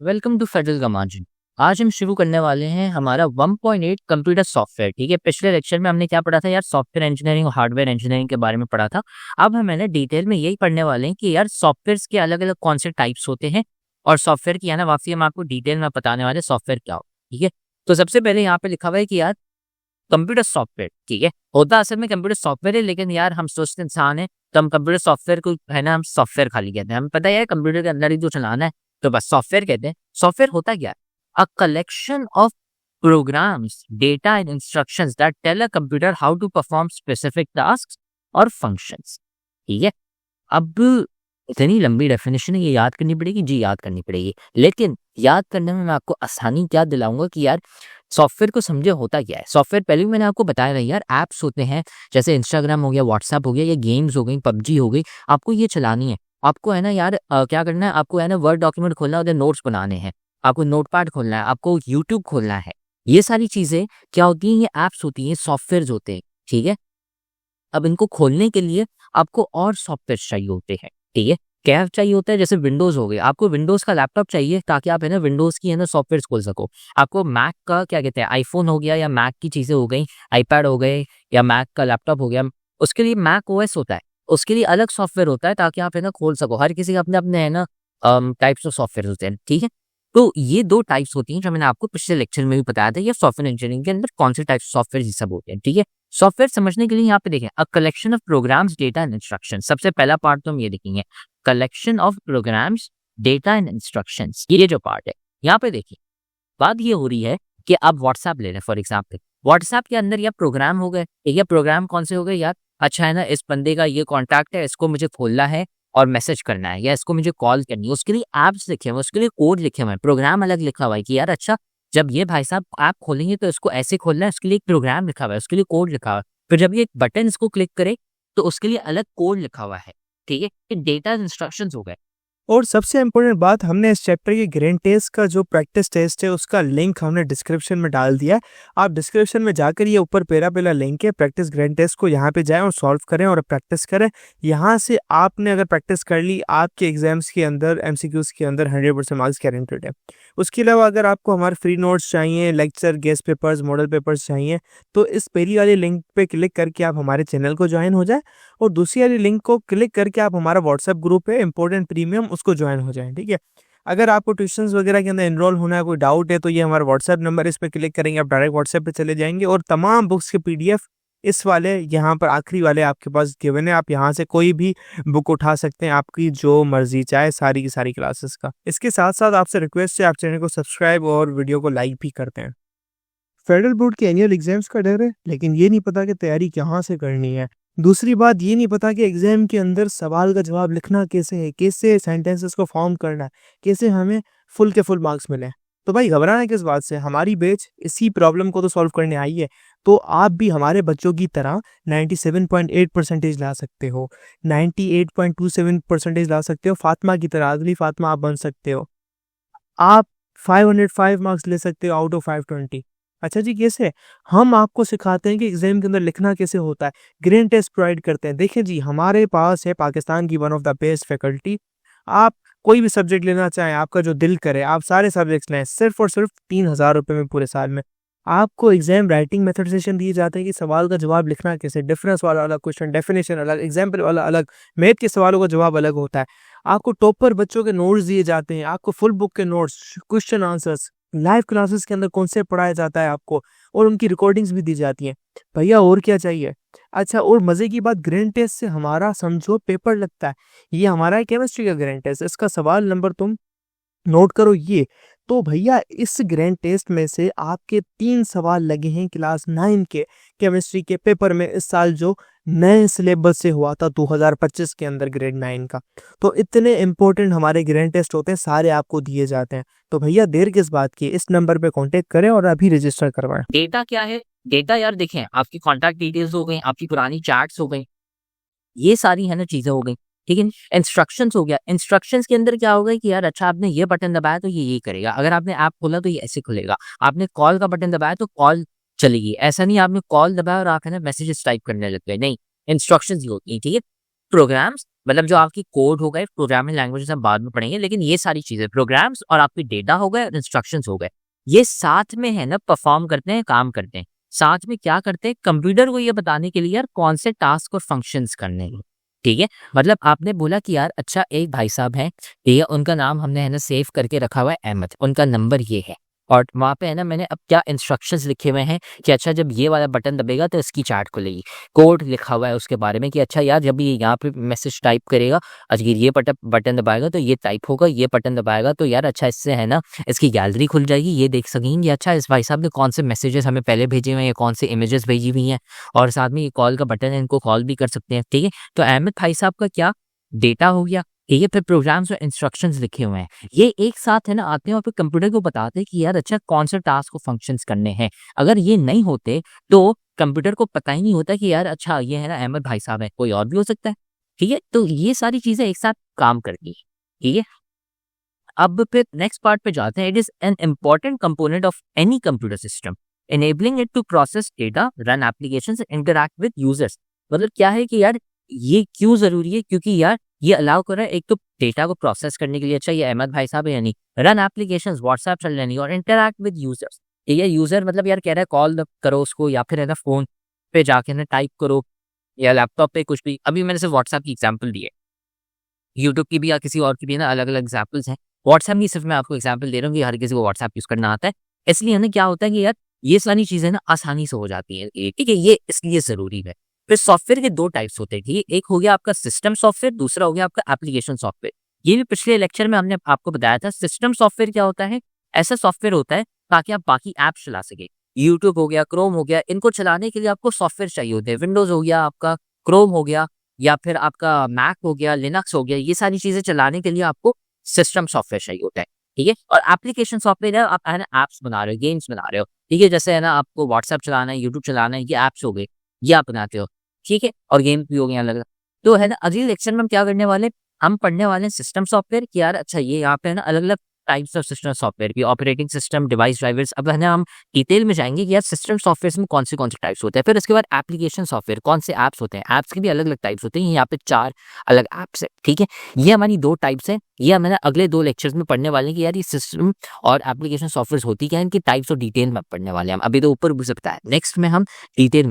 Welcome to federal का margin. आज हम शुरू करने वाले हैं हमारा 1.8 कंप्यूटर सॉफ्टवेयर। ठीक है, पिछले लेक्चर में हमने क्या पढ़ा था यार, सॉफ्टवेयर इंजीनियरिंग और हार्डवेयर इंजीनियरिंग के बारे में पढ़ा था। अब हम मैंने डिटेल में यही पढ़ने वाले हैं कि यार सॉफ्टवेयर के अलग अलग कौन से टाइप्स होते हैं और सॉफ्टवेयर की है ना वापसी हम आपको डिटेल में बताने वाले सॉफ्टवेयर क्या हो। ठीक है, तो सबसे पहले यहाँ पे लिखा हुआ है कि यार कंप्यूटर सॉफ्टवेयर, ठीक है, होता असल में कंप्यूटर सॉफ्टवेयर है, लेकिन यार हम सोचते इंसान है तो हम कंप्यूटर सॉफ्टवेयर को है ना हम सॉफ्टवेयर खाली कहते हैं। हमें पता है कंप्यूटर के अंदर ही जो चलाना है तो बस सॉफ्टवेयर कहते हैं। सॉफ्टवेयर होता क्या है? A collection of programs, data and instructions that tell a computer how to perform specific tasks और फंक्शंस। ठीक है, अब इतनी लंबी डेफिनेशन है, ये याद करनी पड़ेगी जी, याद करनी पड़ेगी। लेकिन याद करने में मैं आपको आसानी क्या दिलाऊंगा कि यार सॉफ्टवेयर को समझे होता क्या है। सॉफ्टवेयर पहले भी मैंने आपको बताया था यार, ऐप्स होते हैं जैसे इंस्टाग्राम हो गया, व्हाट्सएप हो गया, या गेम्स हो गई, पबजी हो गई, आपको ये चलानी है। आपको है ना यार क्या करना है, आपको है ना वर्ड डॉक्यूमेंट खोलना है, उधर नोट्स बनाने हैं, आपको नोटपैड खोलना है, आपको यूट्यूब खोलना है। ये सारी चीजें क्या होती हैं, ये ऐप्स होती हैं, सॉफ्टवेयर होते हैं। ठीक है, अब इनको खोलने के लिए आपको और सॉफ्टवेयर चाहिए होते हैं। ठीक है, क्या चाहिए होता है, जैसे विंडोज हो गए, आपको विंडोज का लैपटॉप चाहिए ताकि आप है ना विंडोज की है ना सॉफ्टवेयर खोल सको। आपको मैक का क्या कहते हैं, आईफोन हो गया या मैक की चीजें हो गई, आईपैड हो गए या मैक का लैपटॉप हो गया, उसके लिए मैक ओएस होता है, उसके लिए अलग सॉफ्टवेयर होता है ताकि आप है ना खोल सको। हर किसी के अपने अपने है ना टाइप्स ऑफ सॉफ्टवेयर होते हैं। ठीक है, तो ये दो टाइप्स होती हैं जो मैंने आपको पिछले लेक्चर में भी बताया था, ये सॉफ्टवेयर इंजीनियरिंग के अंदर कौन से टाइप सॉफ्टवेयर ये सब होते हैं। ठीक है, सॉफ्टवेयर समझने के लिए यहाँ पे देखें, a collection of programs, data and instruction. सबसे पहला पार्ट तो हम ये देखेंगे, collection of programs, data and instructions. ये जो पार्ट है यहाँ पे देखिए, बात ये हो रही है कि आप व्हाट्सएप ले लें फॉर एग्जाम्पल। व्हाट्सएप के अंदर या प्रोग्राम हो गए, ये प्रोग्राम कौन से हो गए यार, अच्छा है ना इस बंदे का ये कॉन्टैक्ट है, इसको मुझे खोलना है और मैसेज करना है, या इसको मुझे कॉल करनी है, उसके लिए ऐप्स लिखे हुए हैं, उसके लिए कोड लिखे हुए हैं, प्रोग्राम अलग लिखा हुआ है कि यार अच्छा जब ये भाई साहब ऐप खोलेंगे तो इसको ऐसे खोलना है, उसके लिए एक प्रोग्राम लिखा हुआ है, उसके लिए कोड लिखा हुआ है। फिर जब ये एक बटन इसको क्लिक करे तो उसके लिए अलग कोड लिखा हुआ है। ठीक है, ये डेटा इंस्ट्रक्शंस हो गए। और सबसे इम्पोर्टेंट बात, हमने इस चैप्टर के ग्रैंड टेस्ट का जो प्रैक्टिस टेस्ट है उसका लिंक हमने डिस्क्रिप्शन में डाल दिया है। आप डिस्क्रिप्शन में जाकर ये ऊपर पहला लिंक है, प्रैक्टिस ग्रैंड टेस्ट को यहाँ पे जाएं और सॉल्व करें और प्रैक्टिस करें। यहाँ से आपने अगर प्रैक्टिस कर ली, आपके एग्जाम्स के अंदर एमसीक्यूज के अंदर 100% मार्क्स गारंटेड है। उसके अलावा अगर आपको हमारे फ्री नोट्स चाहिए, lecture, guest papers, model papers चाहिए, तो इस पहली वाली लिंक पे क्लिक करके आप हमारे चैनल को ज्वाइन हो जाए और दूसरी वाली लिंक को क्लिक करके आप हमारा व्हाट्सएप ग्रुप है इंपॉर्टेंट प्रीमियम, उसको ज्वाइन हो जाएं। ठीक है, अगर आपको ट्यूशंस वगैरह के अंदर एनरोल होना है, कोई डाउट है, तो ये हमारा व्हाट्सएप नंबर, इस पर क्लिक करेंगे आप डायरेक्ट व्हाट्सएप पे चले जाएंगे और तमाम बुक्स के पीडीएफ इस वाले यहाँ पर आखिरी वाले आपके पास गिवन है। आप यहाँ से कोई भी बुक उठा सकते हैं, आपकी जो मर्जी चाहे, सारी की सारी क्लासेस का। इसके साथ साथ आपसे रिक्वेस्ट है, आप चैनल को सब्सक्राइब और वीडियो को लाइक भी करते हैं। फेडरल बोर्ड के एनुअल एग्जाम्स का डर है, लेकिन ये नहीं पता कि तैयारी कहाँ से करनी है। दूसरी बात, ये नहीं पता कि एग्जाम के अंदर सवाल का जवाब लिखना कैसे है, कैसे सेंटेंसेस को फॉर्म करना है, कैसे हमें फुल के फुल मार्क्स मिले। तो भाई घबराना किस बात से, हमारी बैच इसी प्रॉब्लम को तो सॉल्व करने आई है। तो आप भी हमारे बच्चों की तरह 97.8 परसेंटेज ला सकते हो, 98.27 परसेंटेज ला सकते हो, फातिमा की तरह, अगली फातिमा आप बन सकते हो। आप 505 मार्क्स ले सकते हो आउट ऑफ 520। अच्छा जी, कैसे? हम आपको सिखाते हैं कि एग्जाम के अंदर लिखना कैसे होता है, ग्रैंड टेस्ट प्रोवाइड करते हैं। देखिए जी, हमारे पास है पाकिस्तान की one of the best faculty. आप कोई भी सब्जेक्ट लेना चाहें, आपका जो दिल करे, आप सारे सब्जेक्ट्स लें, सिर्फ और सिर्फ 3000 रुपये में पूरे साल में। आपको एग्जाम राइटिंग मेथड सेशन दिए जाते हैं कि सवाल का जवाब लिखना कैसे, डिफरेंस वाला अलग क्वेश्चन, डेफिनेशन अलग, एग्जाम्पल वाला अलग, मैथ के सवालों का जवाब अलग होता है। आपको टॉपर बच्चों के नोट्स दिए जाते हैं, आपको फुल बुक के notes, question answers, live classes के अंदर कॉन्सेप्ट पढ़ाया जाता है आपको, और उनकी रिकॉर्डिंग्स भी दी जाती हैं। भैया और क्या चाहिए? अच्छा, और मजे की बात, ग्रैंड टेस्ट से हमारा समझो पेपर लगता है। ये हमारा है केमिस्ट्री का ग्रैंड टेस्ट, इसका सवाल नंबर तुम नोट करो ये। तो भैया इस ग्रैंड टेस्ट में से आपके 3 सवाल लगे हैं क्लास 9 के केमिस्ट्री के पेपर में, इस साल जो नए सिलेबस से हुआ था 2025 के अंदर ग्रेड 9 का। तो इतने इंपॉर्टेंट हमारे ग्रैंड टेस्ट होते हैं, सारे आपको दिए जाते हैं। तो भैया देर किस बात की, इस नंबर पे कांटेक्ट करें और अभी रजिस्टर करवाएं। डेटा क्या है? डेटा यार देखें, आपकी कॉन्टैक्ट डिटेल्स हो गई, आपकी पुरानी चैट्स हो गई, ये सारी है ना चीजें हो गई। ठीक है, इंस्ट्रक्शंस हो गया, इंस्ट्रक्शंस के अंदर क्या होगा कि यार अच्छा आपने ये बटन दबाया तो ये करेगा, अगर आपने ऐप खोला तो ये ऐसे खुलेगा, आपने कॉल का बटन दबाया तो कॉल चलेगी। ऐसा नहीं आपने कॉल दबाया और आप है ना मैसेजेस टाइप करने लग गए, नहीं, इंस्ट्रक्शंस ही होती है। ठीक है, प्रोग्राम्स, मतलब जो आपकी कोड हो गए, प्रोग्रामिंग लैंग्वेजेस हम बाद में पढ़ेंगे, लेकिन ये सारी चीजें प्रोग्राम्स और आपकी डेटा हो गए और इंस्ट्रक्शंस हो गए, ये साथ में है ना परफॉर्म करते हैं, काम करते हैं। साथ में क्या करते हैं, कंप्यूटर को ये बताने के लिए यार कौन से टास्क और फंक्शंस करने हैं। ठीक है, मतलब आपने बोला कि यार अच्छा एक भाई साहब हैं, ठीक है, उनका नाम हमने है ना सेव करके रखा हुआ है अहमद, उनका नंबर ये है, और वहाँ पे है ना मैंने अब क्या इंस्ट्रक्शंस लिखे हुए हैं कि अच्छा जब ये वाला बटन दबेगा तो इसकी चैट खुलेगी। कोड लिखा हुआ है उसके बारे में कि अच्छा यार जब ये यहाँ पे मैसेज टाइप करेगा, अच्छा ये बटन बटन दबाएगा तो ये टाइप होगा, ये बटन दबाएगा तो यार अच्छा इससे है ना इसकी गैलरी खुल जाएगी, ये देख सकेंगे अच्छा इस भाई साहब ने कौन से मैसेजेस हमें पहले भेजे हुए हैं या कौन से इमेजेस भेजी हुई हैं, और साथ में ये कॉल का बटन है, इनको कॉल भी कर सकते हैं। ठीक है, तो अहमद भाई साहब का क्या डेटा हो गया, ठीक है, फिर प्रोग्राम्स और इंस्ट्रक्शंस लिखे हुए हैं, ये एक साथ है ना आते हैं और फिर कंप्यूटर को बताते हैं कि यार अच्छा कौन से टास्क को फंक्शंस करने हैं। अगर ये नहीं होते तो कंप्यूटर को पता ही नहीं होता कि यार अच्छा ये है ना अहमद भाई साहब है, कोई और भी हो सकता है। ठीक है, तो ये सारी चीजें एक साथ काम करती है। ठीक है, अब फिर नेक्स्ट पार्ट पे जाते हैं। It is an important component of any computer system enabling it to process data, run applications and interact with users। मतलब क्या है कि यार ये क्यों जरूरी है, क्योंकि यार ये अलाउ कर रहा है एक तो डेटा को प्रोसेस करने के लिए, अच्छा ये अहमद भाई साहब है यानी, रन एप्लीकेशंस व्हाट्सएप चल रही और इंटरैक्ट विद यूजर्स। ये यूजर मतलब यार कह रहा है कॉल करो उसको या फिर है ना फोन पे जाके ना टाइप करो या लैपटॉप पे कुछ भी। अभी मैंने सिर्फ व्हाट्सएप की एग्जांपल दी है, यूट्यूब की भी या किसी और की भी ना अलग अलग एग्जाम्पल्स हैं। व्हाट्सएप की सिर्फ मैं आपको एग्जाम्पल दे रहा हूँ कि हर किसी को व्हाट्सएप यूज करना आता है, इसलिए ना क्या होता है कि यार ये सारी चीजें ना आसानी से हो जाती है। ठीक है, ये इसलिए जरूरी है। फिर सॉफ्टवेयर के दो टाइप्स होते हैं, ठीक है, एक हो गया आपका सिस्टम सॉफ्टवेयर, दूसरा हो गया आपका एप्लीकेशन सॉफ्टवेयर। ये भी पिछले लेक्चर में हमने आपको बताया था। सिस्टम सॉफ्टवेयर क्या होता है, ऐसा सॉफ्टवेयर होता है ताकि आप बाकी ऐप चला सके, यूट्यूब हो गया, क्रोम हो गया, इनको चलाने के लिए आपको सॉफ्टवेयर चाहिए होते हैं। विंडोज हो गया आपका, क्रोम हो गया, या फिर आपका मैक हो गया, लिनक्स हो गया, ये सारी चीजें चलाने के लिए आपको सिस्टम सॉफ्टवेयर चाहिए होता है। ठीक है, और एप्लीकेशन सॉफ्टवेयर है, आप है ना ऐप्स बना रहे हो, गेम्स बना रहे हो। ठीक है, जैसे है ना आपको व्हाट्सएप चलाना है, यूट्यूब चलाना है, ये ऐप्स हो गए, ये आप बनाते हो। ठीक है, और गेम्स भी हो गए अलग अलग। तो है ना अगले लेक्चर में हम क्या करने वाले, हम पढ़ने वाले हैं सिस्टम सॉफ्टवेयर कि यार अच्छा ये यहाँ पे है ना अलग अलग टाइप्स ऑफ सिस्टम सॉफ्टवेयर की, ऑपरेटिंग सिस्टम, डिवाइस ड्राइवर्स। अब है ना हम डिटेल में जाएंगे कि यार सिस्टम सॉफ्टवेयर में कौन से टाइप्स होते हैं। फिर उसके बाद एप्लीकेशन सॉफ्टवेयर, कौन से ऐप्स होते हैं, ऐप्स के भी अलग अलग टाइप्स होते हैं। यहाँ पे 4 अलग ऐप्स है। ठीक है, ये हमारी 2 टाइप्स है, ये हमें अगले 2 लेक्चर्स में पढ़ने वाले हैं कि यार ये सिस्टम और एप्लीकेशन सॉफ्टवेयर होती क्या है, इनकी टाइप्स और डिटेल में पढ़ने वाले हैं हम। अभी तो ऊपर भी सकता है, नेक्स्ट में हम डिटेल में